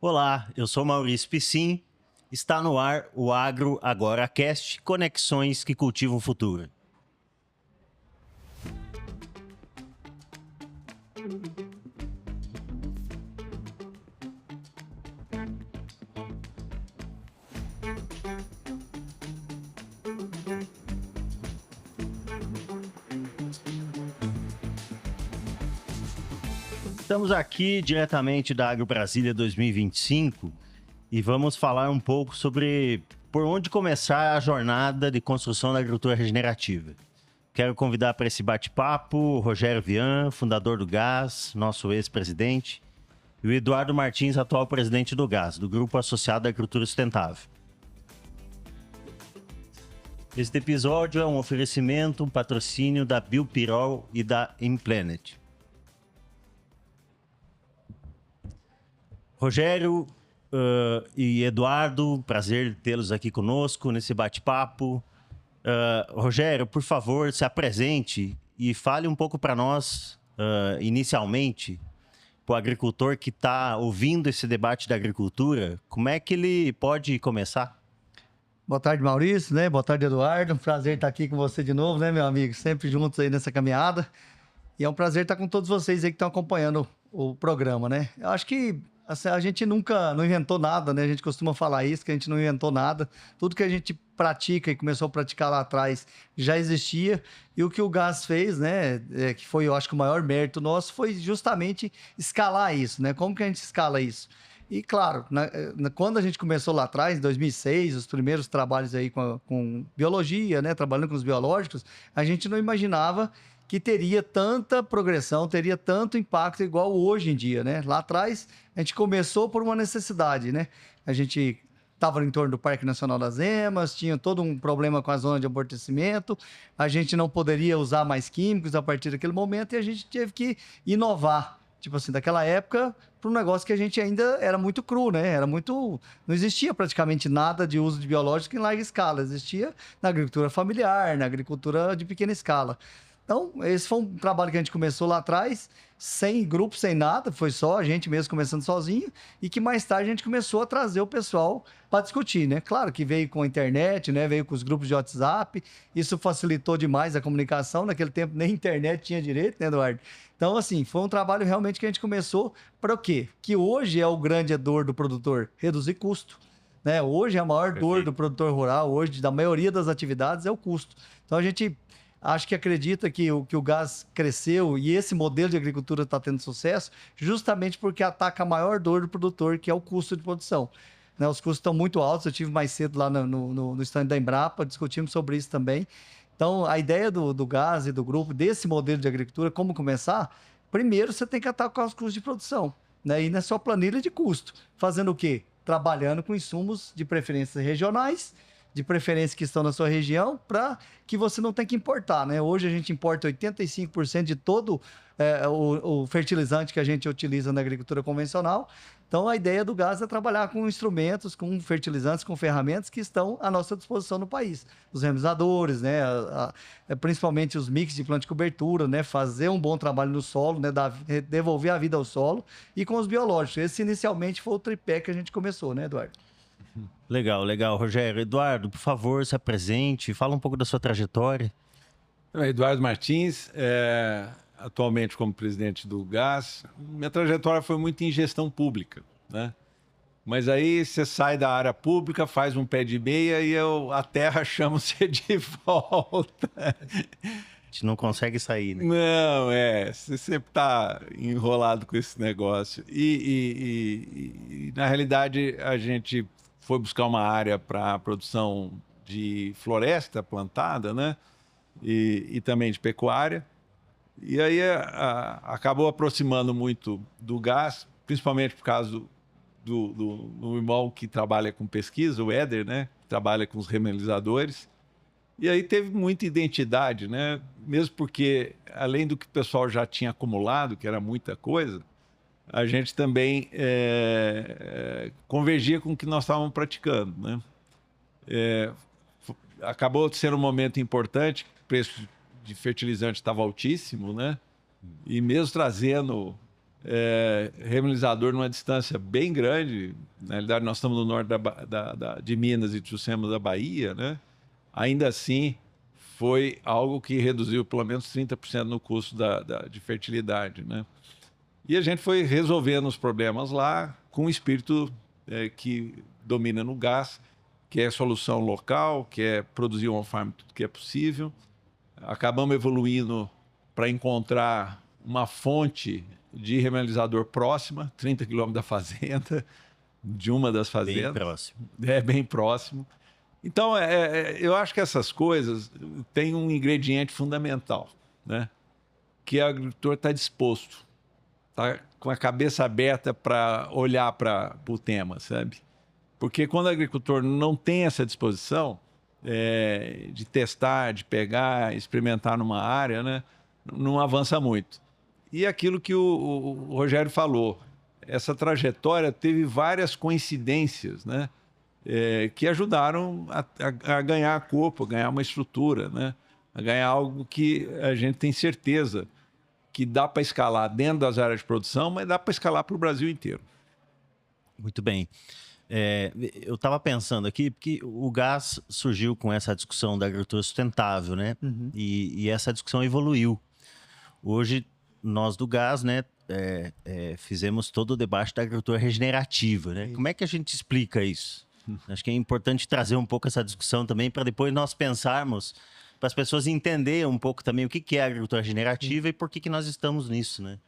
Olá, eu sou Maurício Piscin. Está no ar o Agro Agora Cast, conexões que cultivam o futuro. Estamos aqui diretamente da Agro Brasília 2025 e vamos falar um pouco sobre por onde começar a jornada de construção da agricultura regenerativa. Quero convidar para esse bate-papo o Rogério Vian, fundador do GAS, nosso ex-presidente, e o Eduardo Martins, atual presidente do GAS, do Grupo Associado à Agricultura Sustentável. Este episódio é um oferecimento, um patrocínio da Biopirol e da Implanet. Rogério e Eduardo, prazer tê-los aqui conosco nesse bate-papo. Rogério, por favor, se apresente e fale um pouco para nós, inicialmente, para o agricultor que está ouvindo esse debate da agricultura, como é que ele pode começar? Boa tarde, Maurício, né? Boa tarde, Eduardo. Um prazer estar aqui com você de novo, né, meu amigo? Sempre juntos aí nessa caminhada. E é um prazer estar com todos vocês aí que estão acompanhando o programa, né? Eu acho que assim, a gente nunca não inventou nada, né? A gente costuma falar isso, que a gente não inventou nada. Tudo que a gente pratica e começou a praticar lá atrás já existia. E o que o GAS fez, né? Que foi, eu acho que o maior mérito nosso, foi justamente escalar isso, né? Como que a gente escala isso? E, claro, quando a gente começou lá atrás, em 2006, os primeiros trabalhos aí com biologia, né, trabalhando com os biológicos, a gente não imaginava que teria tanta progressão, teria tanto impacto igual hoje em dia, né? Lá atrás, a gente começou por uma necessidade, né? A gente estava em torno do Parque Nacional das Emas, tinha todo um problema com a zona de amortecimento, a gente não poderia usar mais químicos a partir daquele momento e a gente teve que inovar. Tipo assim, daquela época, para um negócio que a gente ainda era muito cru, né? Era muito. Não existia praticamente nada de uso de biológico em larga escala. Existia na agricultura familiar, na agricultura de pequena escala. Então, esse foi um trabalho que a gente começou lá atrás, sem grupo, sem nada, foi só a gente mesmo começando sozinho, e que mais tarde a gente começou a trazer o pessoal para discutir, né? Claro que veio com a internet, né? Veio com os grupos de WhatsApp, isso facilitou demais a comunicação, naquele tempo nem internet tinha direito, né, Eduardo? Então, assim, foi um trabalho realmente que a gente começou para o quê? Que hoje é o grande dor do produtor, reduzir custo. Né? Hoje a maior dor do produtor rural, hoje da maioria das atividades, é o custo. Então, a gente acho que acredita que o GAS cresceu e esse modelo de agricultura está tendo sucesso justamente porque ataca a maior dor do produtor, que é o custo de produção. Né? Os custos estão muito altos, eu tive mais cedo lá no stand da Embrapa, discutimos sobre isso também. Então, a ideia do GAS e do grupo, desse modelo de agricultura, como começar? Primeiro, você tem que atacar os custos de produção, né? E na sua planilha de custo. Fazendo o quê? Trabalhando com insumos de preferências regionais, de preferência que estão na sua região, para que você não tenha que importar, né? Hoje a gente importa 85% de todo o fertilizante que a gente utiliza na agricultura convencional. Então, a ideia do GAS é trabalhar com instrumentos, com fertilizantes, com ferramentas que estão à nossa disposição no país. Os remizadores, né? Principalmente os mix de planta de cobertura, né? Fazer um bom trabalho no solo, né? Devolver a vida ao solo. E com os biológicos. Esse, inicialmente, foi o tripé que a gente começou, né, Eduardo? Legal, legal, Rogério. Eduardo, por favor, se apresente, fala um pouco da sua trajetória. Eduardo Martins, atualmente como presidente do GAS. Minha trajetória foi muito em gestão pública, né? Mas aí você sai da área pública, faz um pé de meia e a terra chama você de volta. A gente não consegue sair, né? Não, você sempre está enrolado com esse negócio. E na realidade, a gente foi buscar uma área para a produção de floresta plantada, né? E também de pecuária. E aí acabou aproximando muito do GAS, principalmente por causa do irmão que trabalha com pesquisa, o Éder, né? Que trabalha com os remelizadores. E aí teve muita identidade, né? Mesmo porque, além do que o pessoal já tinha acumulado, que era muita coisa, a gente também convergia com o que nós estávamos praticando, né? Acabou sendo um momento importante, o preço de fertilizante estava altíssimo, né? E mesmo trazendo remelizador numa distância bem grande. Na realidade, nós estamos no norte de Minas e trouxemos da Bahia, né? Ainda assim, foi algo que reduziu pelo menos 30% no custo de fertilidade, né? E a gente foi resolvendo os problemas lá com o espírito que domina no gás, que é solução local, que é produzir uma farm tudo que é possível. Acabamos evoluindo para encontrar uma fonte de remelizador próxima, 30 quilômetros da fazenda, de uma das fazendas. Bem próximo. Bem próximo. Então, eu acho que essas coisas têm um ingrediente fundamental, né? Que o agricultor está disposto, está com a cabeça aberta para olhar para o tema, sabe? Porque quando o agricultor não tem essa disposição de testar, de pegar, experimentar numa área, né? Não avança muito. E aquilo que o Rogério falou, essa trajetória teve várias coincidências, né? Que ajudaram a ganhar corpo, a ganhar uma estrutura, né? A ganhar algo que a gente tem certeza que dá para escalar dentro das áreas de produção, mas dá para escalar para o Brasil inteiro. Muito bem. Eu estava pensando aqui, porque o gás surgiu com essa discussão da agricultura sustentável, né? Uhum. E essa discussão evoluiu. Hoje, nós do gás, né, fizemos todo o debate da agricultura regenerativa, né? Como é que a gente explica isso? Acho que é importante trazer um pouco essa discussão também para depois nós pensarmos, para as pessoas entenderem um pouco também o que é a agricultura regenerativa e por que nós estamos nisso, né?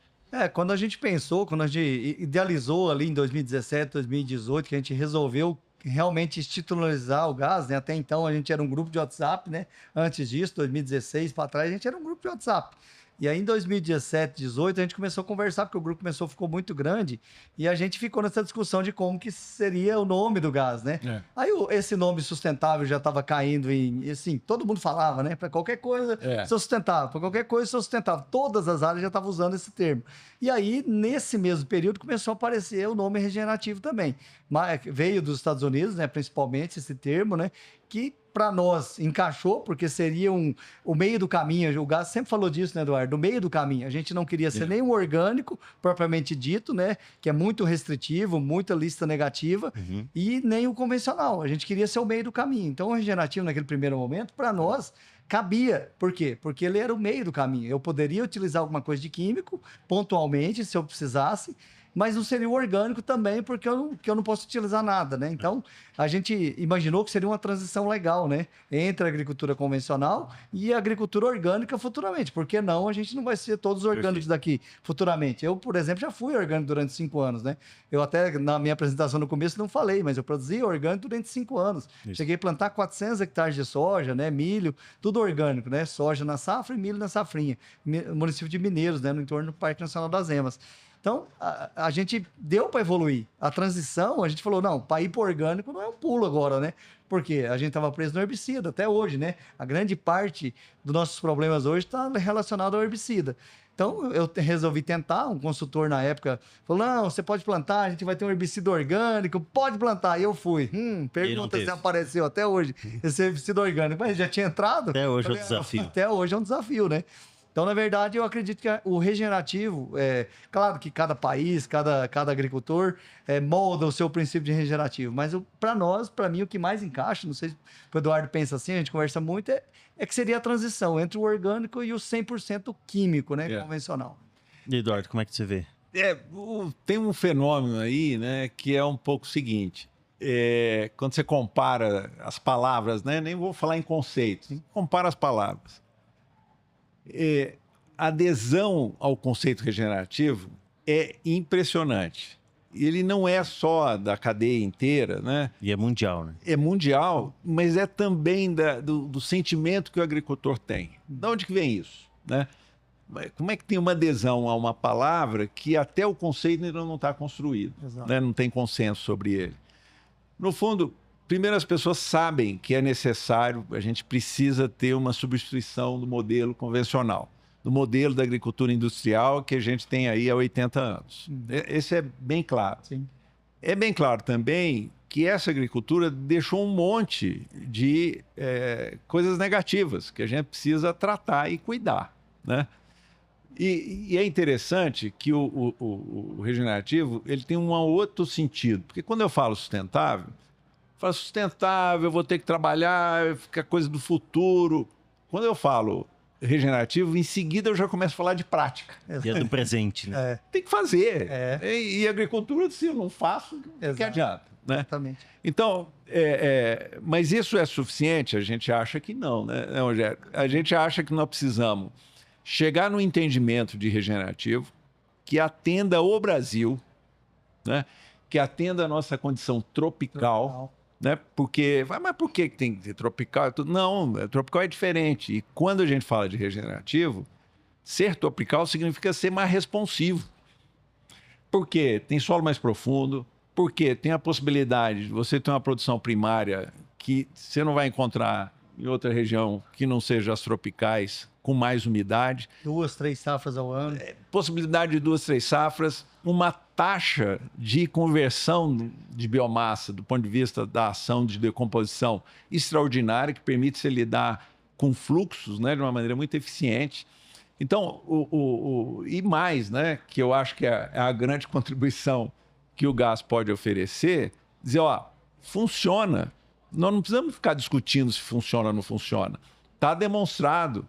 Quando a gente pensou, quando a gente idealizou ali em 2017, 2018, que a gente resolveu realmente institucionalizar o gás, né? Até então a gente era um grupo de WhatsApp, né? Antes disso, 2016 para trás, a gente era um grupo de WhatsApp. E aí, em 2017, 2018, a gente começou a conversar, porque o grupo ficou muito grande, e a gente ficou nessa discussão de como que seria o nome do gás, né? Aí, esse nome sustentável já estava caindo em, assim, todo mundo falava, né? Para qualquer coisa, sou sustentável. Para qualquer coisa, sou sustentável. Todas as áreas já estavam usando esse termo. E aí, nesse mesmo período, começou a aparecer o nome regenerativo também. Veio dos Estados Unidos, né? Principalmente esse termo, né? Que para nós encaixou, porque seria o meio do caminho. O gás sempre falou disso, né, Eduardo? Do meio do caminho. A gente não queria ser nem um orgânico, propriamente dito, né? Que é muito restritivo, muita lista negativa, e nem o convencional. A gente queria ser o meio do caminho. Então, o regenerativo, naquele primeiro momento, para nós, cabia. Por quê? Porque ele era o meio do caminho. Eu poderia utilizar alguma coisa de químico, pontualmente, se eu precisasse, mas não seria o orgânico também, porque eu não posso utilizar nada, né? Então, a gente imaginou que seria uma transição legal, né? Entre a agricultura convencional e a agricultura orgânica futuramente. Por que não? A gente não vai ser todos orgânicos daqui futuramente. Eu, por exemplo, já fui orgânico durante 5 anos, né? Eu até, na minha apresentação no começo, não falei, mas eu produzi orgânico durante 5 anos. Isso. Cheguei a plantar 400 hectares de soja, né? Milho, tudo orgânico, né? Soja na safra e milho na safrinha. Município de Mineiros, né? No entorno do Parque Nacional das Emas. Então, a gente deu para evoluir. A transição, a gente falou, não, para ir para orgânico não é um pulo agora, né? Porque a gente estava preso no herbicida até hoje, né? A grande parte dos nossos problemas hoje está relacionado ao herbicida. Então, eu resolvi tentar, um consultor na época falou, não, você pode plantar, a gente vai ter um herbicida orgânico, pode plantar. E eu fui. Pergunta se apareceu até hoje esse herbicida orgânico. Mas já tinha entrado. Até hoje é um desafio. Até hoje é um desafio, né? Então, na verdade, eu acredito que o regenerativo, claro que cada país, cada agricultor molda o seu princípio de regenerativo, mas para nós, para mim, o que mais encaixa, não sei se o Eduardo pensa assim, a gente conversa muito, é que seria a transição entre o orgânico e o 100% químico, né, convencional. E, Eduardo, como é que você vê? Tem um fenômeno aí, né, que é um pouco o seguinte, quando você compara as palavras, né, nem vou falar em conceitos, compara as palavras. A adesão ao conceito regenerativo é impressionante. Ele não é só da cadeia inteira, né? E é mundial, né? É mundial, mas é também do sentimento que o agricultor tem. De onde que vem isso, né? Como é que tem uma adesão a uma palavra que até o conceito ainda não está construído, né? Não tem consenso sobre ele. No fundo, primeiro, as pessoas sabem que é necessário, a gente precisa ter uma substituição do modelo convencional, do modelo da agricultura industrial que a gente tem aí há 80 anos. Esse é bem claro. Sim. É bem claro também que essa agricultura deixou um monte de coisas negativas que a gente precisa tratar e cuidar, né? E é interessante que o regenerativo ele tem um outro sentido. Porque quando eu falo sustentável, eu vou ter que trabalhar, fica coisa do futuro. Quando eu falo regenerativo, em seguida eu já começo a falar de prática. Dia do presente, né? Tem que fazer. E agricultura, se eu não faço, que adianta? Né? Exatamente. Então, mas isso é suficiente? A gente acha que não, né, Rogério? A gente acha que nós precisamos chegar no entendimento de regenerativo que atenda o Brasil, né? Que atenda a nossa condição tropical. Né? Porque, mas por que tem que ter tropical? Não, tropical é diferente. E quando a gente fala de regenerativo, ser tropical significa ser mais responsivo. Porque tem solo mais profundo, porque tem a possibilidade de você ter uma produção primária que você não vai encontrar em outra região que não seja as tropicais, com mais umidade. 2, 3 safras ao ano. Possibilidade de 2, 3 safras, uma taxa de conversão de biomassa do ponto de vista da ação de decomposição extraordinária, que permite você lidar com fluxos, né, de uma maneira muito eficiente. Então, e mais, né, que eu acho que é a grande contribuição que o gás pode oferecer, dizer, ó, funciona. Nós não precisamos ficar discutindo se funciona ou não funciona. Está demonstrado.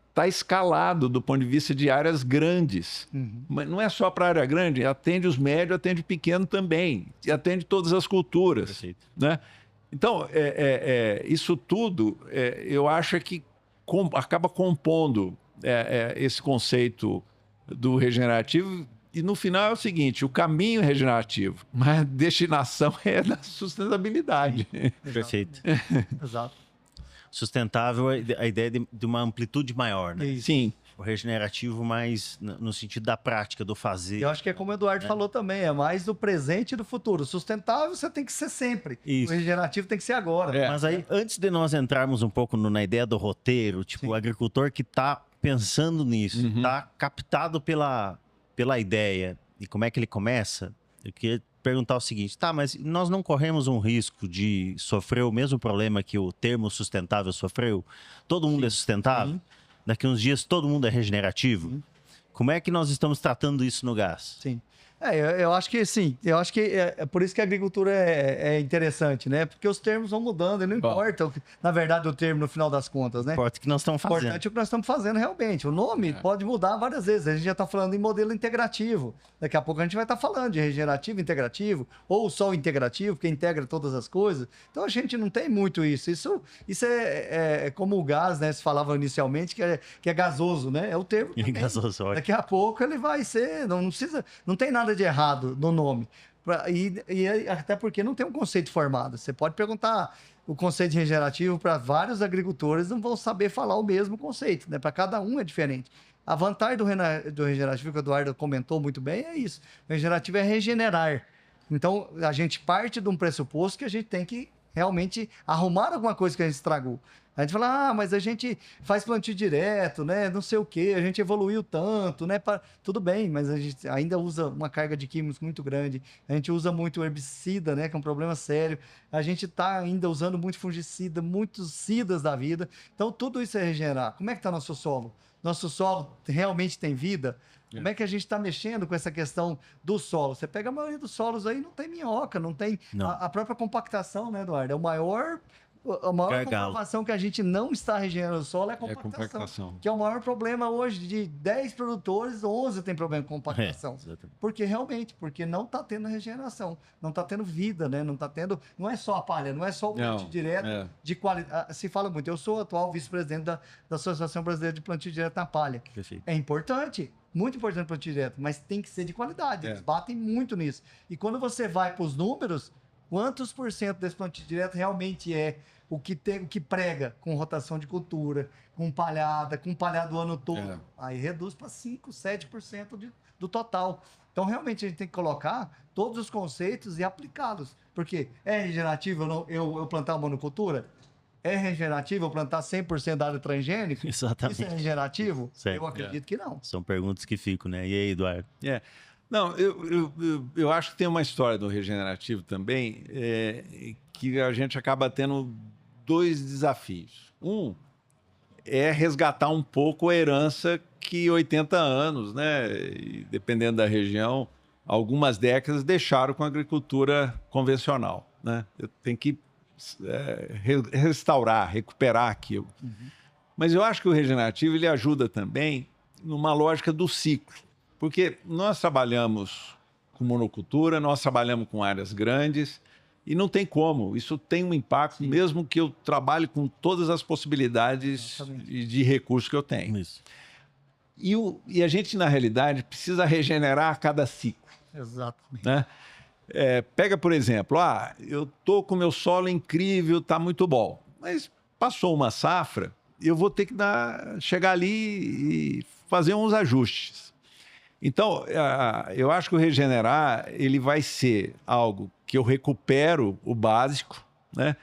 Está escalado do ponto de vista de áreas grandes. Mas não é só para área grande, atende os médios, atende o pequeno também, e atende todas as culturas. Né? Então, isso tudo, eu acho que acaba compondo esse conceito do regenerativo. E no final é o seguinte, o caminho é regenerativo, mas a destinação é da sustentabilidade. Perfeito. Exato. Sustentável é a ideia de uma amplitude maior, né? Isso. Sim. O regenerativo mais no sentido da prática, do fazer. Eu acho que é como o Eduardo falou também, é mais do presente e do futuro. Sustentável você tem que ser sempre. Isso. O regenerativo tem que ser agora. Mas aí, antes de nós entrarmos um pouco na ideia do roteiro, tipo, o agricultor que está pensando nisso, está captado pela ideia e como é que ele começa, eu queria perguntar o seguinte, tá, mas nós não corremos um risco de sofrer o mesmo problema que o termo sustentável sofreu? Todo mundo é sustentável? Daqui uns dias todo mundo é regenerativo? Como é que nós estamos tratando isso no gás? Sim. Eu acho que sim. Eu acho que é por isso que a agricultura é interessante, né? Porque os termos vão mudando e não importa, na verdade, o termo no final das contas, né? Importa o que nós estamos fazendo. Importante é o que nós estamos fazendo realmente. O nome pode mudar várias vezes. A gente já está falando em modelo integrativo. Daqui a pouco a gente vai estar falando de regenerativo, integrativo, ou só integrativo, que integra todas as coisas. Então a gente não tem muito isso. Isso é como o gás, né? Se falava inicialmente que é gasoso, né? É o termo. Gasoso, ótimo. Daqui a pouco ele vai ser. Não tem nada de errado no nome. E até porque não tem um conceito formado. Você pode perguntar o conceito de regenerativo para vários agricultores, não vão saber falar o mesmo conceito, né? Para cada um é diferente. A vantagem do regenerativo, que o Eduardo comentou muito bem, é isso. O regenerativo é regenerar. Então, a gente parte de um pressuposto que a gente tem que realmente arrumar alguma coisa que a gente estragou. A gente fala, mas a gente faz plantio direto, né? Não sei o quê, a gente evoluiu tanto, né? Tudo bem, mas a gente ainda usa uma carga de químicos muito grande. A gente usa muito herbicida, né? Que é um problema sério. A gente está ainda usando muito fungicida, muitos cidas da vida. Então, tudo isso é regenerar. Como é que está nosso solo? Nosso solo realmente tem vida? Como é que a gente está mexendo com essa questão do solo? Você pega a maioria dos solos aí, não tem minhoca, não tem... A própria compactação, né, Eduardo? A maior comprovação que a gente não está regenerando o solo é a compactação. Que é o maior problema hoje. De 10 produtores, 11 tem problema com compactação. Porque não está tendo regeneração. Não está tendo vida, né? Não é só a palha, não é só o plantio direto de qualidade. Se fala muito. Eu sou atual vice-presidente da Associação Brasileira de Plantio Direto na Palha. Perfeito. É importante. Muito importante o plantio direto, mas tem que ser de qualidade. Eles batem muito nisso. E quando você vai para os números, quantos por cento desse plantio direto realmente é o que prega com rotação de cultura, com palhada, com palhado o ano todo? Aí reduz para 5%, 7% do total. Então, realmente, a gente tem que colocar todos os conceitos e aplicá-los. Porque é regenerativo eu plantar uma monocultura? É regenerativo eu plantar 100% da área transgênica? Exatamente. Isso é regenerativo? Certo. Eu acredito que não. São perguntas que ficam, né? E aí, Eduardo? Não, eu acho que tem uma história do regenerativo também, que a gente acaba tendo dois desafios. Um é resgatar um pouco a herança que 80 anos, né, e dependendo da região, algumas décadas deixaram com a agricultura convencional, né? Eu tenho que restaurar, recuperar aquilo. Mas eu acho que o regenerativo ele ajuda também numa lógica do ciclo, porque nós trabalhamos com monocultura, nós trabalhamos com áreas grandes e não tem como, isso tem um impacto, sim, mesmo que eu trabalhe com todas as possibilidades de recursos que eu tenho. Isso. E a gente, na realidade, precisa regenerar a cada ciclo. Exatamente. Né? Pega, por exemplo, eu estou com o meu solo incrível, está muito bom, mas passou uma safra, eu vou ter que chegar ali e fazer uns ajustes. Então, eu acho que o regenerar ele vai ser algo que eu recupero o básico, né?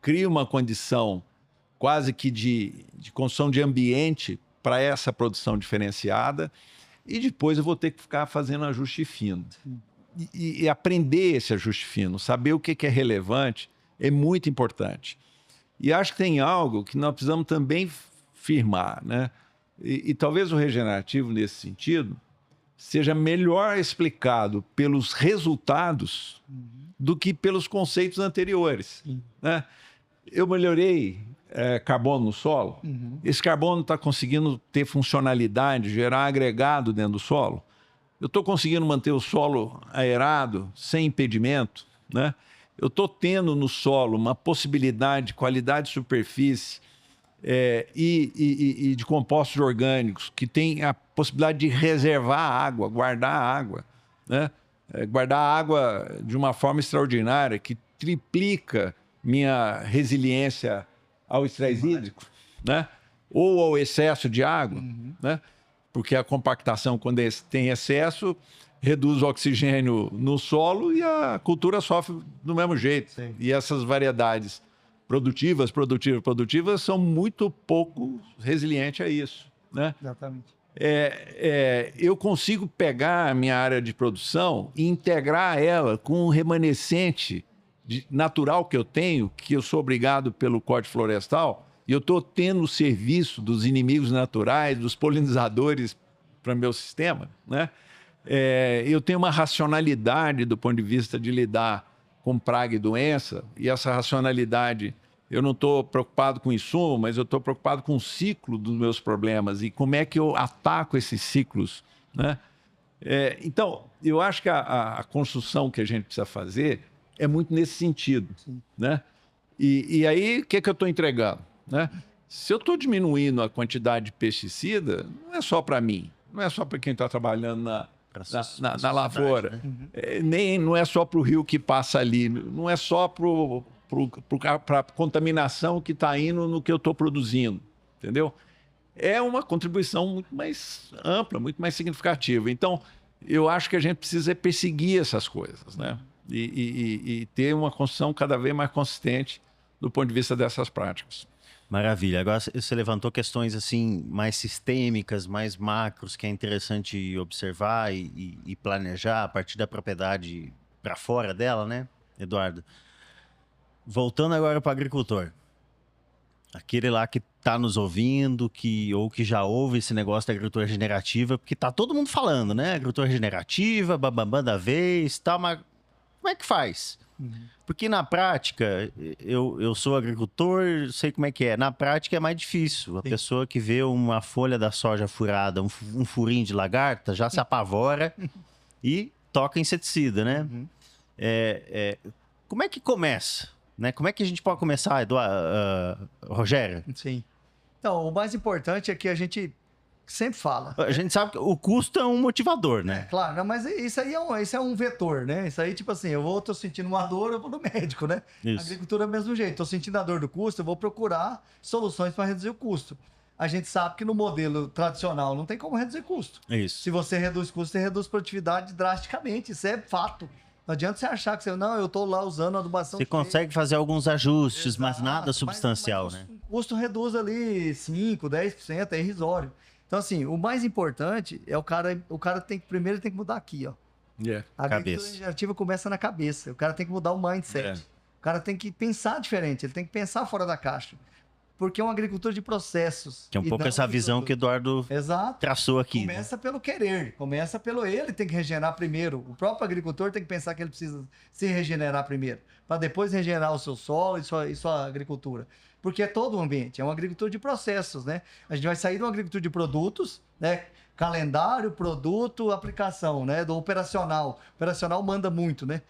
Crio uma condição quase que de construção de ambiente para essa produção diferenciada e depois eu vou ter que ficar fazendo ajuste fino. E aprender esse ajuste fino, saber o que é relevante é muito importante. E acho que tem algo que nós precisamos também firmar, né? E talvez o regenerativo, nesse sentido, seja melhor explicado pelos resultados do que pelos conceitos anteriores. Né? Eu melhorei carbono no solo, esse carbono está conseguindo ter funcionalidade, gerar agregado dentro do solo, eu estou conseguindo manter o solo aerado, sem impedimento, né? Eu estou tendo no solo uma possibilidade de qualidade de superfície e de compostos orgânicos que tem a possibilidade de reservar água, guardar água, né? Guardar água de uma forma extraordinária que triplica minha resiliência ao estresse hídrico, né? Ou ao excesso de água, né? Porque a compactação, quando tem excesso, reduz o oxigênio no solo e a cultura sofre do mesmo jeito. Sim. E essas variedades produtivas são muito pouco resilientes a isso, né? Exatamente. Eu consigo pegar a minha área de produção e integrar ela com um remanescente natural que eu tenho, que eu sou obrigado pelo Código Florestal, e eu estou tendo o serviço dos inimigos naturais, dos polinizadores para o meu sistema, né? Eu tenho uma racionalidade do ponto de vista de lidar com praga e doença, e essa racionalidade, eu não estou preocupado com insumo, mas eu estou preocupado com o ciclo dos meus problemas e como é que eu ataco esses ciclos, né? Então, eu acho que a construção que a gente precisa fazer é muito nesse sentido, né? E aí, o que eu estou entregando, né? Se eu estou diminuindo a quantidade de pesticida, não é só para mim, não é só para quem está trabalhando na lavoura, né? Não é só para o rio que passa ali, não é só para a contaminação que está indo no que eu estou produzindo, entendeu? É uma contribuição muito mais ampla, muito mais significativa. Então, eu acho que a gente precisa perseguir essas coisas, né? E ter uma construção cada vez mais consistente do ponto de vista dessas práticas. Maravilha. Agora você levantou questões assim mais sistêmicas, mais macros, que é interessante observar e planejar a partir da propriedade para fora dela, né, Eduardo? Voltando agora para o agricultor. Aquele lá que está nos ouvindo, ou que já ouve esse negócio da agricultura regenerativa, porque tá todo mundo falando, né? Agricultura regenerativa, bambambam da vez, tal, mas como é que faz? Porque na prática, eu sou agricultor, sei como é que é. Na prática é mais difícil. A pessoa que vê uma folha da soja furada, um furinho de lagarta, já se apavora e toca inseticida, né? Como é que começa? Né? Como é que a gente pode começar, Eduardo, Rogério? Sim. Então, o mais importante é que a gente sempre fala. A gente sabe que o custo é um motivador, né? Claro, não, mas isso aí isso é um vetor, né? Isso aí, tipo assim, tô sentindo uma dor, eu vou no médico, né? Isso. A agricultura é do mesmo jeito. Tô sentindo a dor do custo, eu vou procurar soluções para reduzir o custo. A gente sabe que no modelo tradicional não tem como reduzir custo. Isso. Se você reduz custo, você reduz produtividade drasticamente. Isso é fato. Não adianta você achar que eu tô lá usando adubação. Você consegue fazer alguns ajustes, mas nada substancial, mas né? O custo reduz ali 5, 10%, é irrisório. Então, assim, o mais importante é o cara primeiro tem que mudar aqui, ó. A agricultura regenerativa começa na cabeça. O cara tem que mudar o mindset. O cara tem que pensar diferente, ele tem que pensar fora da caixa. porque é um agricultor de processos. Que é um e pouco não essa visão que o Eduardo Exato. traçou aqui. né? Começa pelo querer, começa pelo ele tem que regenerar primeiro. O próprio agricultor tem que pensar que ele precisa se regenerar primeiro, para depois regenerar o seu solo e sua agricultura. Porque é todo o ambiente, é um agricultor de processos, né? A gente vai sair de um agricultor de produtos, né? Calendário, produto, aplicação, né? Do operacional. O operacional manda muito, né?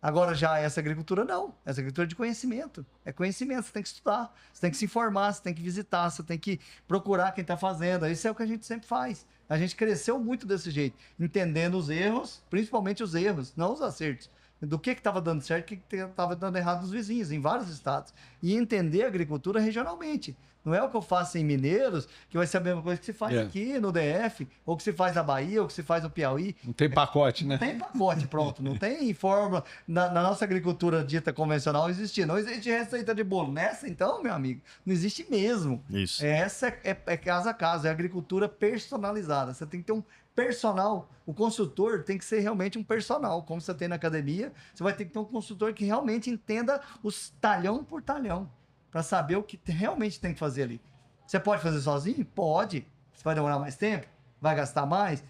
Agora já essa agricultura não, essa agricultura é de conhecimento. É conhecimento, você tem que estudar, você tem que se informar, você tem que visitar, você tem que procurar quem está fazendo. Isso é o que a gente sempre faz. A gente cresceu muito desse jeito, entendendo os erros, principalmente os erros, não os acertos. Do que estava dando certo e o que estava dando errado nos vizinhos, em vários estados. E entender a agricultura regionalmente. Não é o que eu faço em Mineiros, que vai ser a mesma coisa que se faz aqui no DF, ou que se faz na Bahia, ou que se faz no Piauí. Não tem pacote, né? Não tem pacote pronto, não tem fórmula. Na nossa agricultura dita convencional existia. Não existe receita de bolo. Nessa, então, meu amigo, não existe mesmo. Isso. Essa é casa a casa, é agricultura personalizada. Você tem que ter um personal. O consultor tem que ser realmente um personal. Como você tem na academia, você vai ter que ter um consultor que realmente entenda os talhão por talhão, para saber o que realmente tem que fazer ali. Você pode fazer sozinho? Pode. Você vai demorar mais tempo? Vai gastar mais?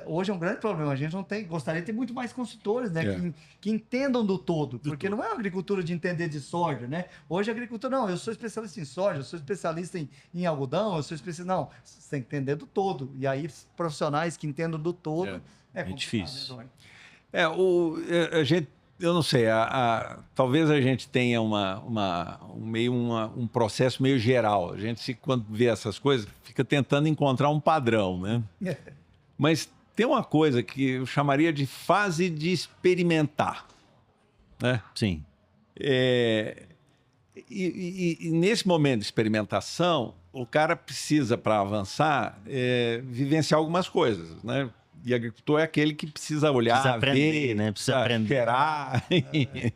Hoje é um grande problema. A gente não tem... Gostaria de ter muito mais consultores, né? Que entendam do todo. Porque não é uma agricultura de entender de soja, né? Hoje a agricultura... Não, eu sou especialista em soja, eu sou especialista em algodão, eu sou especialista... Não, você tem que entender do todo. E aí, profissionais que entendam do todo... É difícil. Né, a gente... Eu não sei, talvez a gente tenha um processo meio geral. A gente, quando vê essas coisas, fica tentando encontrar um padrão, né? Mas tem uma coisa que eu chamaria de fase de experimentar, né? Sim. E nesse momento de experimentação, o cara precisa, para avançar, vivenciar algumas coisas, né? E agricultor é aquele que precisa olhar, precisa aprender, ver, né? Precisa aprender. cheirar.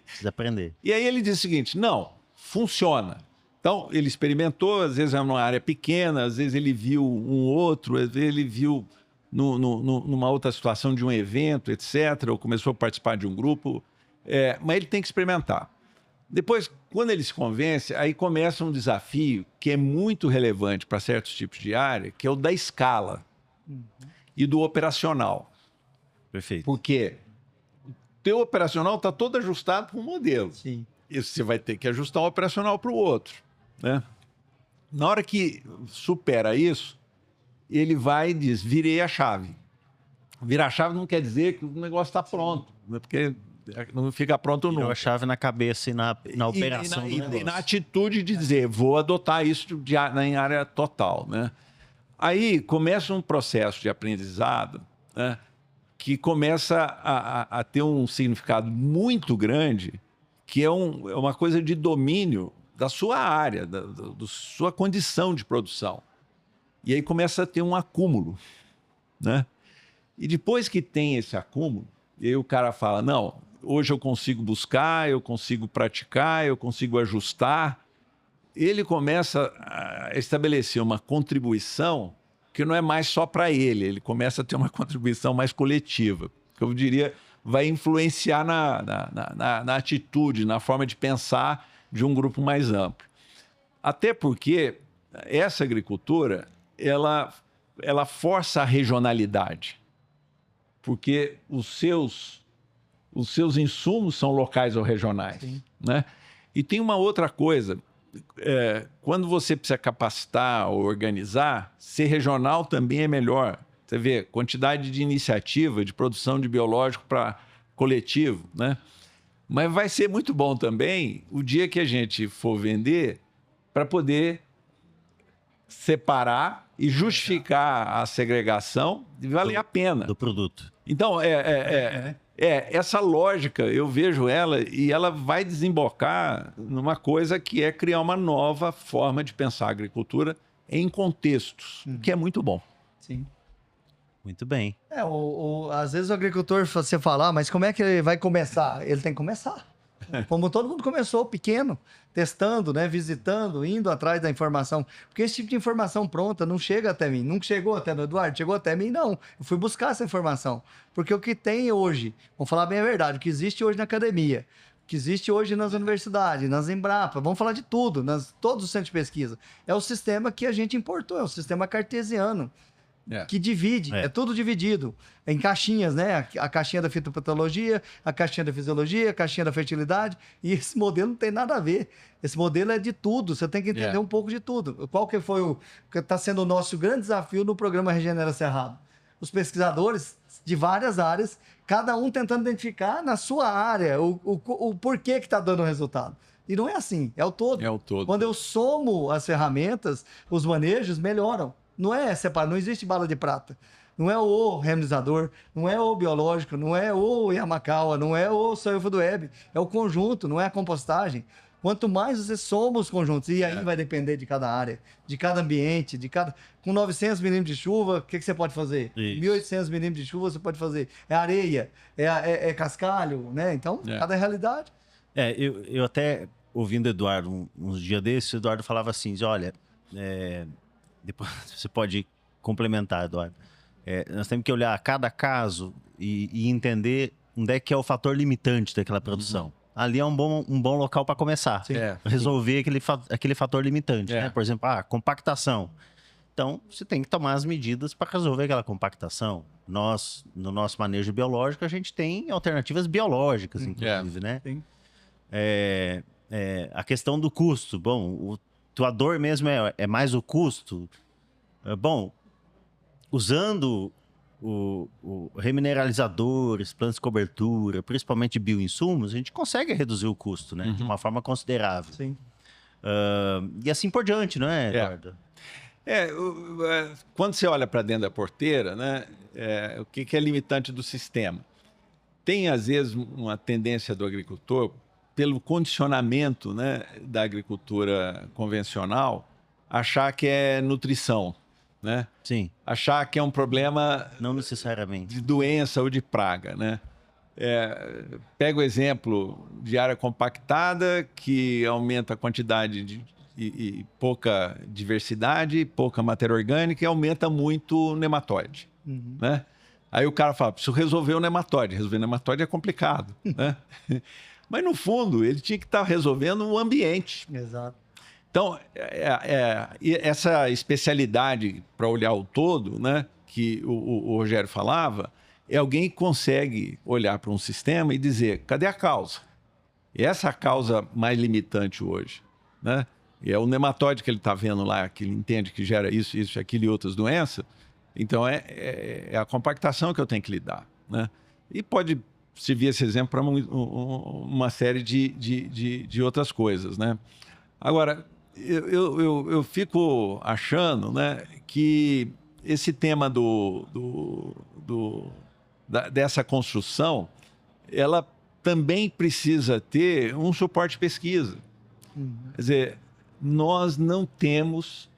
Precisa aprender. E aí ele diz o seguinte, não, funciona. Então, ele experimentou, às vezes é numa área pequena, às vezes ele viu um outro, às vezes ele viu numa outra situação de um evento, etc., ou começou a participar de um grupo, mas ele tem que experimentar. Depois, quando ele se convence, aí começa um desafio que é muito relevante para certos tipos de área, que é o da escala. E do operacional. Perfeito. Porque o teu operacional está todo ajustado para um modelo. Sim. E você vai ter que ajustar o operacional para o outro, né? Na hora que supera isso, ele vai e diz, virei a chave. Virar a chave não quer dizer que o negócio está pronto, né? Porque não fica pronto nunca. Virou a chave na cabeça e na operação do negócio. E na atitude de dizer, vou adotar isso em área total, né? Aí começa um processo de aprendizado, né, que começa a ter um significado muito grande, que é uma coisa de domínio da sua área, da sua condição de produção. E aí começa a ter um acúmulo, né? E depois que tem esse acúmulo, e aí o cara fala, não, hoje eu consigo buscar, eu consigo praticar, eu consigo ajustar. Ele começa a estabelecer uma contribuição que não é mais só para ele começa a ter uma contribuição mais coletiva, que eu diria vai influenciar na atitude, na forma de pensar de um grupo mais amplo. Até porque essa agricultura, ela força a regionalidade, porque os seus insumos são locais ou regionais, né? E tem uma outra coisa, quando você precisa capacitar ou organizar, ser regional também é melhor. Você vê quantidade de iniciativa, de produção de biológico para coletivo, né? Mas vai ser muito bom também o dia que a gente for vender para poder separar e justificar a segregação e valer a pena. Do produto. Então, essa lógica, eu vejo ela e ela vai desembocar numa coisa que é criar uma nova forma de pensar a agricultura em contextos, que é muito bom. Sim. Muito bem. Às vezes o agricultor, você fala, mas como é que ele vai começar? Ele tem que começar. Como todo mundo começou, pequeno, testando, né, visitando, indo atrás da informação. Porque esse tipo de informação pronta não chega até mim. Não chegou até no Eduardo, chegou até mim, não. Eu fui buscar essa informação. Porque o que tem hoje, vamos falar bem a verdade, o que existe hoje na academia, que existe hoje nas universidades, nas Embrapa, vamos falar de tudo, todos os centros de pesquisa. É o sistema que a gente importou, é o sistema cartesiano, que divide, é tudo dividido em caixinhas, né? A caixinha da fitopatologia, a caixinha da fisiologia, a caixinha da fertilidade, e esse modelo não tem nada a ver. Esse modelo é de tudo, você tem que entender um pouco de tudo. Qual que foi que está sendo o nosso grande desafio no programa Regenera Cerrado? Os pesquisadores de várias áreas, cada um tentando identificar na sua área o porquê que está dando resultado. E não é assim, é o todo. É o todo. Quando eu somo as ferramentas, os manejos melhoram. Não é separado, não existe bala de prata. Não é o remdizador, não é o biológico, não é o Yamakawa, não é o soil food web. É o conjunto, não é a compostagem. Quanto mais você soma os conjuntos, e aí vai depender de cada área, de cada ambiente, com 900 milímetros de chuva, o que você pode fazer? Isso. 1.800 milímetros de chuva você pode fazer. É areia, é cascalho, né? Então, cada realidade. Eu até, ouvindo o Eduardo uns dias desses, o Eduardo falava assim, olha, depois você pode complementar, Eduardo. Nós temos que olhar cada caso e entender onde é que é o fator limitante daquela produção. Ali é um bom local para começar. Resolver aquele fator limitante. Né? Por exemplo, compactação. Então, você tem que tomar as medidas para resolver aquela compactação. Nós, no nosso manejo biológico, a gente tem alternativas biológicas, inclusive, né? Sim. A questão do custo. Bom, tua dor mesmo é mais o custo. Bom, usando remineralizadores, plantas de cobertura, principalmente bioinsumos, a gente consegue reduzir o custo, né? De uma forma considerável. Sim. E assim por diante, não é, Eduardo? Quando você olha para dentro da porteira, né, o que é limitante do sistema? Tem, às vezes, uma tendência do agricultor, pelo condicionamento, né, da agricultura convencional, achar que é nutrição. Né? Sim. Achar que é um problema não necessariamente de doença ou de praga, né? Pega o exemplo de área compactada, que aumenta a quantidade e pouca diversidade, pouca matéria orgânica e aumenta muito o nematóide. Né? Aí o cara fala, preciso resolver o nematóide. Resolver o nematóide é complicado. Né? Mas, no fundo, ele tinha que estar resolvendo o ambiente. Exato. Então, essa especialidade para olhar o todo, né, que o Rogério falava, é alguém que consegue olhar para um sistema e dizer, cadê a causa? E essa é a causa mais limitante hoje. Né? E é o nematóide que ele está vendo lá, que ele entende que gera isso, aquilo e outras doenças. Então, é a compactação que eu tenho que lidar. Né? E pode servir esse exemplo para uma série de outras coisas. Né? Agora, eu fico achando, né, que esse tema dessa construção, ela também precisa ter um suporte de pesquisa. Quer dizer, nós não temos...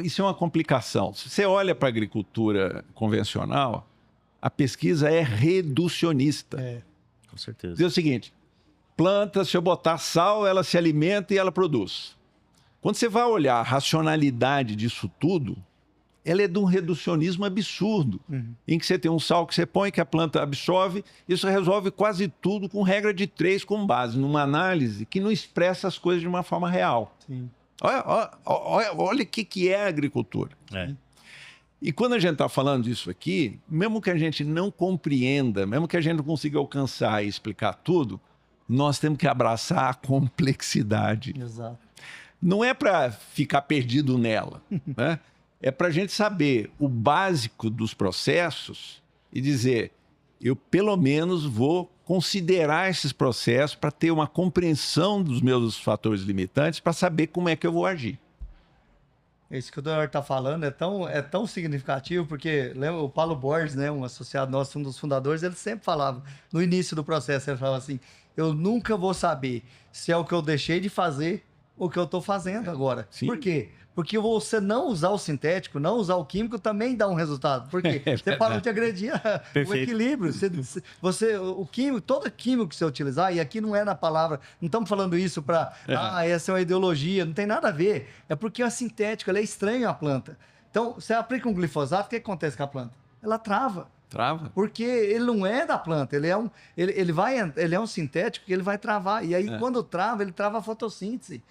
isso é uma complicação. Se você olha para a agricultura convencional, a pesquisa é reducionista. Com certeza. Diz o seguinte... Planta, se eu botar sal, ela se alimenta e ela produz. Quando você vai olhar a racionalidade disso tudo, ela é de um reducionismo absurdo, em que você tem um sal que você põe, que a planta absorve, isso resolve quase tudo com regra de 3 com base numa análise que não expressa as coisas de uma forma real. Sim. Olha o que é a agricultura. E quando a gente está falando disso aqui, mesmo que a gente não compreenda, mesmo que a gente não consiga alcançar e explicar tudo, nós temos que abraçar a complexidade. Exato. Não é para ficar perdido nela, né? É para a gente saber o básico dos processos e dizer, eu pelo menos vou considerar esses processos para ter uma compreensão dos meus fatores limitantes para saber como é que eu vou agir. Isso que o Eduardo está falando é tão significativo, porque lembra o Paulo Borges, né, um associado nosso, um dos fundadores, ele sempre falava, no início do processo, ele falava assim, eu nunca vou saber se é o que eu deixei de fazer ou o que eu estou fazendo agora. Sim. Por quê? Porque você não usar o sintético, não usar o químico, também dá um resultado. Por quê? Você parou de agredir o equilíbrio. O químico, todo químico que você utilizar, e aqui não é na palavra, não estamos falando isso para, essa é uma ideologia, não tem nada a ver. É porque é sintético, ele é estranho à planta. Então, você aplica um glifosato, o que acontece com a planta? Ela trava. Trava? Porque ele não é da planta, ele é um sintético que ele vai travar. E aí, quando trava, ele trava a fotossíntese.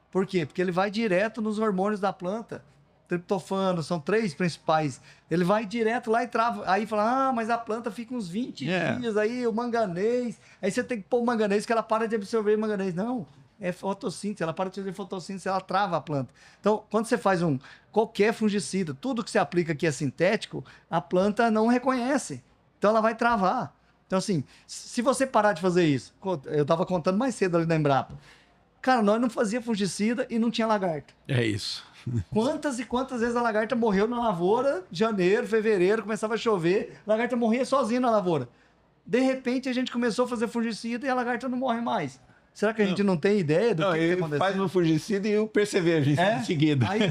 Por quê? Porque ele vai direto nos hormônios da planta. Triptofano, são 3 principais. Ele vai direto lá e trava. Aí fala, mas a planta fica uns 20 dias, aí o manganês. Aí você tem que pôr o manganês, que ela para de absorver o manganês. Não, é fotossíntese, ela para de fazer fotossíntese, ela trava a planta. Então, quando você faz qualquer fungicida, tudo que você aplica que é sintético, a planta não reconhece. Então, ela vai travar. Então, assim, se você parar de fazer isso, eu estava contando mais cedo ali na Embrapa. Cara, nós não fazia fungicida e não tinha lagarta. É isso. Quantas e quantas vezes a lagarta morreu na lavoura, janeiro, fevereiro, começava a chover, a lagarta morria sozinha na lavoura. De repente, a gente começou a fazer fungicida e a lagarta não morre mais. Será que a gente não tem ideia do que aconteceu? Faz um fungicida e o percevejo em seguida. Aí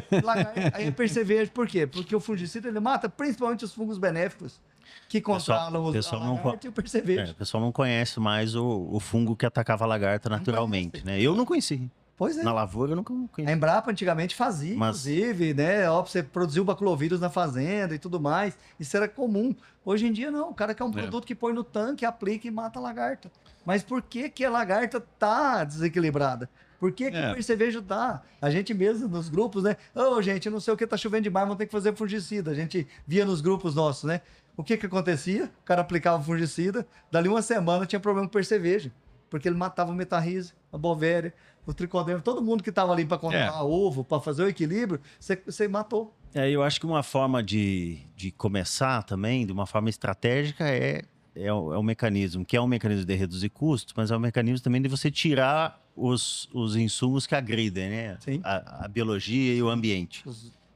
é percevejo, por quê? Porque o fungicida ele mata principalmente os fungos benéficos que controlam a lagarta e o percevejo. O pessoal não conhece mais o fungo que atacava a lagarta naturalmente, né? Eu não conheci. Pois é. Na lavoura eu nunca conheci. A Embrapa antigamente fazia, inclusive, né? Ó, você produziu baculovírus na fazenda e tudo mais. Isso era comum. Hoje em dia, não. O cara quer um produto que põe no tanque, aplica e mata a lagarta. Mas por que a lagarta tá desequilibrada? Por que o percevejo tá? A gente mesmo, nos grupos, né? Gente, não sei o que, tá chovendo demais, vamos ter que fazer fungicida. A gente via nos grupos nossos, né? O que acontecia? O cara aplicava fungicida, dali uma semana tinha problema com percevejo. Porque ele matava o metarrise, a bovéria, o tricoderma, todo mundo que estava ali para controlar ovo, para fazer o equilíbrio, você matou. Eu acho que uma forma de começar também, de uma forma estratégica, é um mecanismo, que é um mecanismo de reduzir custos, mas é um mecanismo também de você tirar os insumos que agridem, né? A biologia e o ambiente.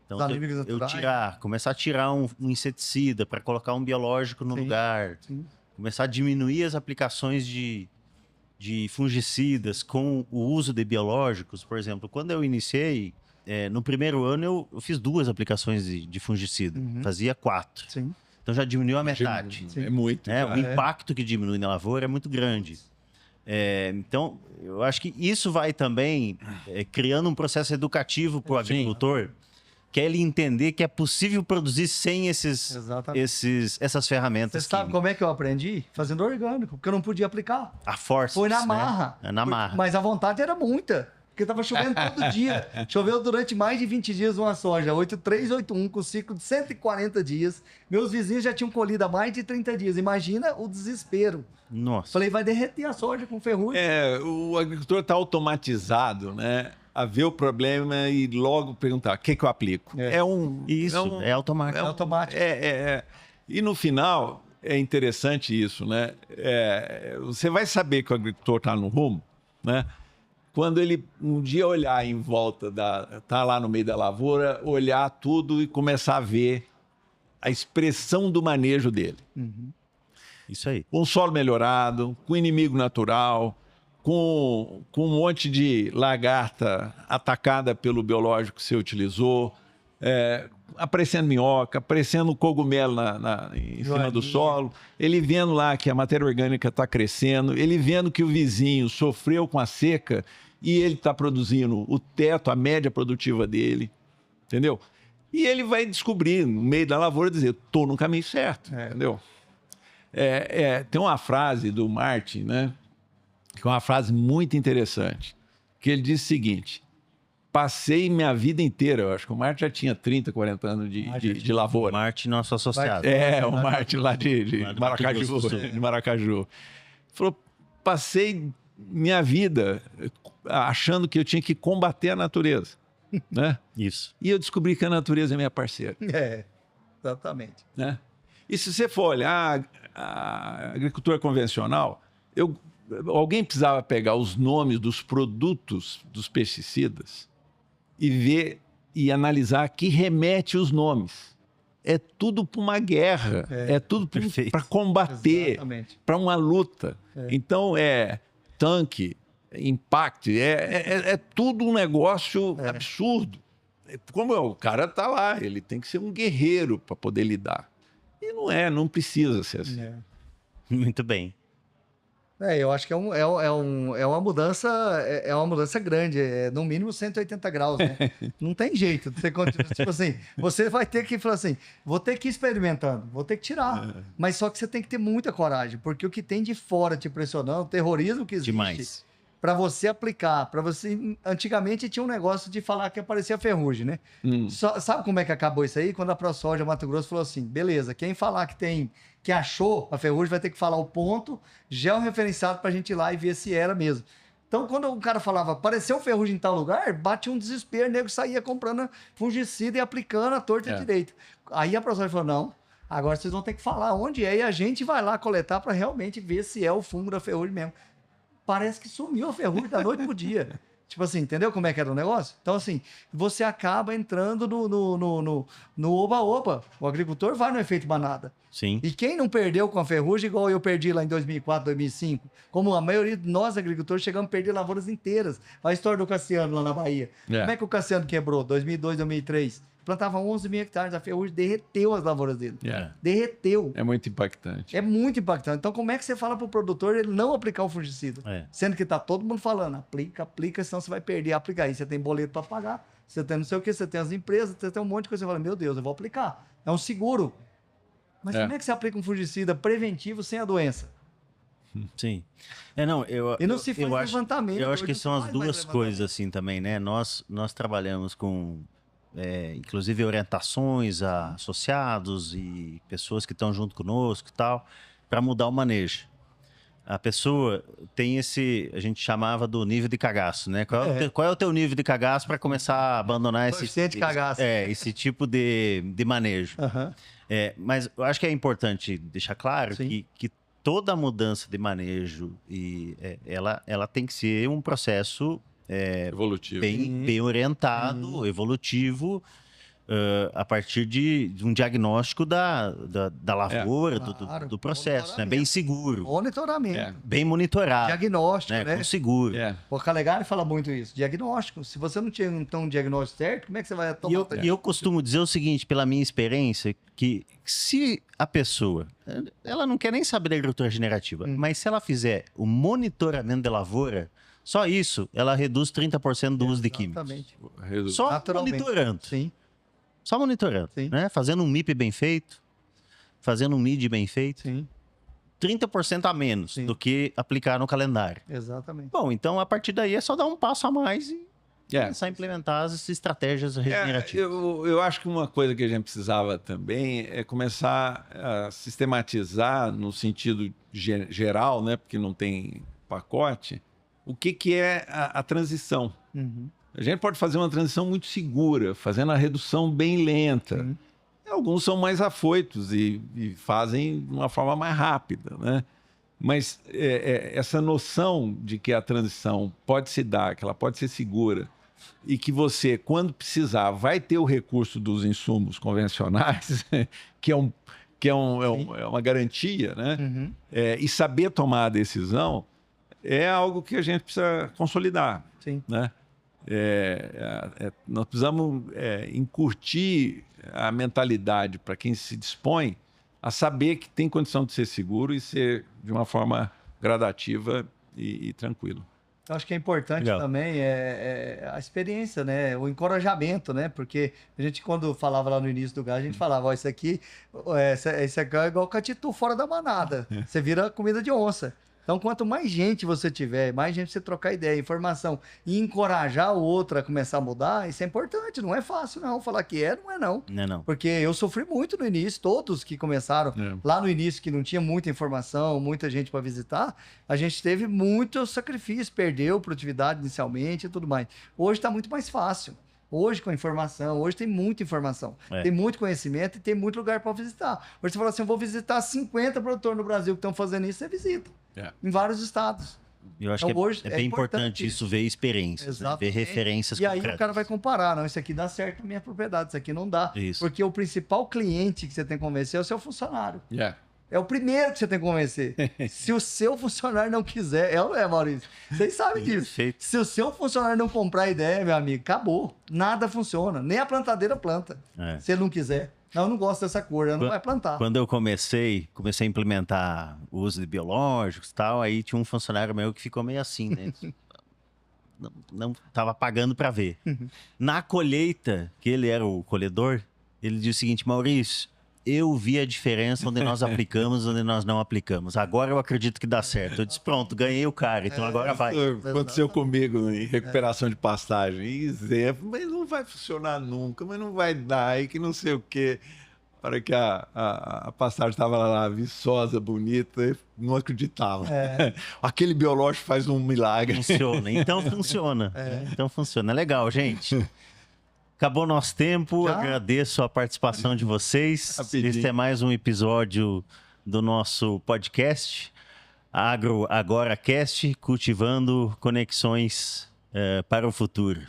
Então, começar a tirar um inseticida para colocar um biológico no lugar, começar a diminuir as aplicações de fungicidas com o uso de biológicos. Por exemplo, quando eu iniciei, no primeiro ano eu fiz 2 aplicações de fungicida, fazia 4. Sim. Então já diminuiu a metade. É muito. O impacto que diminui na lavoura é muito grande. Então, eu acho que isso vai também criando um processo educativo para o agricultor, que é ele entender que é possível produzir sem essas ferramentas. Você sabe como é que eu aprendi? Fazendo orgânico, porque eu não podia aplicar. A força. Foi na marra. Na marra. Mas a vontade era muita. Porque estava chovendo todo dia. Choveu durante mais de 20 dias uma soja, 8381, com ciclo de 140 dias. Meus vizinhos já tinham colhido há mais de 30 dias. Imagina o desespero. Nossa. Falei, vai derreter a soja com ferrugem. O agricultor está automatizado, né? A ver o problema e logo perguntar, o que eu aplico? É automático. É automático. E no final, é interessante isso, né? Você vai saber que o agricultor está no rumo, né? Quando ele um dia olhar em volta, tá lá no meio da lavoura, olhar tudo e começar a ver a expressão do manejo dele. Isso aí. Com solo melhorado, com inimigo natural, com um monte de lagarta atacada pelo biológico que você utilizou, aparecendo minhoca, aparecendo cogumelo em cima do solo, ele vendo lá que a matéria orgânica está crescendo, ele vendo que o vizinho sofreu com a seca e ele está produzindo o teto, a média produtiva dele, entendeu? E ele vai descobrir, no meio da lavoura, dizer, estou no caminho certo, entendeu? Tem uma frase do Martin, né? Que é uma frase muito interessante, que ele diz o seguinte: passei minha vida inteira, eu acho que o Martin já tinha 30, 40 anos de lavoura. O Martin, nosso associado. O Martin lá de Maracaju. Falou, passei minha vida achando que eu tinha que combater a natureza, né? Isso. E eu descobri que a natureza é minha parceira. Exatamente. Né? E se você for olhar a agricultura convencional, alguém precisava pegar os nomes dos produtos dos pesticidas e ver e analisar a que remete os nomes. É tudo para uma guerra, é tudo para combater, para uma luta. Então, tanque, impact, é tudo um negócio absurdo. Como o cara está lá, ele tem que ser um guerreiro para poder lidar. E não precisa ser assim. Muito bem. Eu acho que é uma mudança grande, no mínimo 180 graus, né? Não tem jeito. Você continua, tipo assim, você vai ter que falar assim, vou ter que ir experimentando, vou ter que tirar. Mas só que você tem que ter muita coragem, porque o que tem de fora te pressionando, o terrorismo que existe, Demais. para você aplicar, antigamente tinha um negócio de falar que aparecia ferrugem, né? Sabe como é que acabou isso aí? Quando a ProSoja Mato Grosso falou assim, beleza, quem falar que achou a ferrugem vai ter que falar o ponto georreferenciado para a gente ir lá e ver se era mesmo. Então, quando o cara falava, apareceu ferrugem em tal lugar, bate um desespero, o nego saía comprando fungicida e aplicando a torta e direita. Aí a ProSoja falou, não, agora vocês vão ter que falar onde é e a gente vai lá coletar para realmente ver se é o fungo da ferrugem mesmo. Parece que sumiu a ferrugem da noite pro dia. Tipo assim, entendeu como é que era o negócio? Então, assim, você acaba entrando no oba-oba. O agricultor vai no efeito manada. Sim. E quem não perdeu com a ferrugem, igual eu perdi lá em 2004, 2005, como a maioria de nós agricultores chegamos a perder lavouras inteiras. Olha a história do Cassiano lá na Bahia. Como é que o Cassiano quebrou? 2002, 2003. Plantava 11 mil hectares, a ferrugem derreteu as lavouras dele. Derreteu. É muito impactante. É muito impactante. Então, como é que você fala pro produtor ele não aplicar o fungicida? Sendo que tá todo mundo falando, aplica, senão você vai perder. Aplica aí, você tem boleto para pagar, você tem não sei o que, você tem as empresas, você tem um monte de coisa. Você fala, meu Deus, eu vou aplicar. É um seguro. Mas como é que você aplica um fungicida preventivo sem a doença? Sim. E não se faz levantamento. Eu acho que são as duas coisas assim também, né? Nós trabalhamos com... inclusive orientações a associados e pessoas que estão junto conosco e tal, para mudar o manejo. A pessoa tem a gente chamava do nível de cagaço, né? Qual é o teu nível de cagaço para começar a abandonar esse tipo de manejo? Mas eu acho que é importante deixar claro que toda mudança de manejo ela tem que ser um processo evolutivo. Bem orientado, evolutivo, a partir de um diagnóstico da lavoura, do processo, né? Bem seguro. Monitoramento. Bem monitorado. Diagnóstico, né? Com seguro. O Calegari fala muito isso. Diagnóstico. Se você não tinha então um diagnóstico certo, como é que você vai tomar? E eu costumo dizer o seguinte, pela minha experiência, que se a pessoa, ela não quer nem saber da agricultura regenerativa, mas se ela fizer o monitoramento da lavoura, só isso, ela reduz 30% do uso de químicos. Só monitorando. Sim. Só monitorando, né? Fazendo um MIP bem feito, fazendo um MID bem feito. Sim. 30% a menos do que aplicar no calendário. Exatamente. Bom, então a partir daí é só dar um passo a mais e começar a implementar as estratégias regenerativas. Eu acho que uma coisa que a gente precisava também é começar a sistematizar no sentido geral, né? Porque não tem pacote, o que é a transição. A gente pode fazer uma transição muito segura, fazendo a redução bem lenta. Alguns são mais afoitos e fazem de uma forma mais rápida, né? Mas essa noção de que a transição pode se dar, que ela pode ser segura e que você, quando precisar, vai ter o recurso dos insumos convencionais, que é uma garantia, né? E saber tomar a decisão é algo que a gente precisa consolidar, né? Nós precisamos incutir a mentalidade para quem se dispõe a saber que tem condição de ser seguro e ser de uma forma gradativa e tranquilo. Eu acho que é importante também a experiência, né? O encorajamento, né? Porque a gente, quando falava lá no início do gás, a gente falava, isso aqui é igual catitu fora da manada. Você vira comida de onça. Então, quanto mais gente você tiver, mais gente você trocar ideia, informação e encorajar o outro a começar a mudar, isso é importante. Não é fácil, não. Falar que não é não. Não é não. Porque eu sofri muito no início, todos que começaram lá no início, que não tinha muita informação, muita gente para visitar, a gente teve muito sacrifício, perdeu produtividade inicialmente e tudo mais. Hoje está muito mais fácil. Hoje, com a informação, hoje tem muita informação, tem muito conhecimento e tem muito lugar para visitar. Hoje você fala assim, eu vou visitar 50 produtores no Brasil que estão fazendo isso, você visita. Em vários estados. Eu acho que hoje é bem importante isso, ver experiências, né? Ver referências concretas. E aí o cara vai comparar, não, isso aqui dá certo na minha propriedade, isso aqui não dá. Porque o principal cliente que você tem que convencer é o seu funcionário. É o primeiro que você tem que convencer. Se o seu funcionário não quiser... Maurício? Vocês sabem disso. Perfeito. Se o seu funcionário não comprar a ideia, meu amigo, acabou. Nada funciona. Nem a plantadeira planta. Se ele não quiser. Não, eu não gosto dessa cor, não vai plantar. Quando eu comecei a implementar o uso de biológicos e tal, aí tinha um funcionário meu que ficou meio assim, né? Não tava pagando para ver. Na colheita, que ele era o colhedor, ele disse o seguinte: Maurício, eu vi a diferença onde nós aplicamos e onde nós não aplicamos. Agora eu acredito que dá certo. Eu disse, pronto, ganhei o cara, então agora vai. Aconteceu comigo em recuperação de pastagem. Exemplo, mas não vai funcionar nunca, mas não vai dar, e que não sei o quê. A hora que a pastagem estava lá, viçosa, bonita, eu não acreditava. Aquele biológico faz um milagre. Funciona, então funciona. Então funciona. É legal, gente. Acabou nosso tempo, Já? agradeço a participação de vocês. Rapidinho. Este é mais um episódio do nosso podcast, Agro Agora Cast, cultivando conexões para o futuro.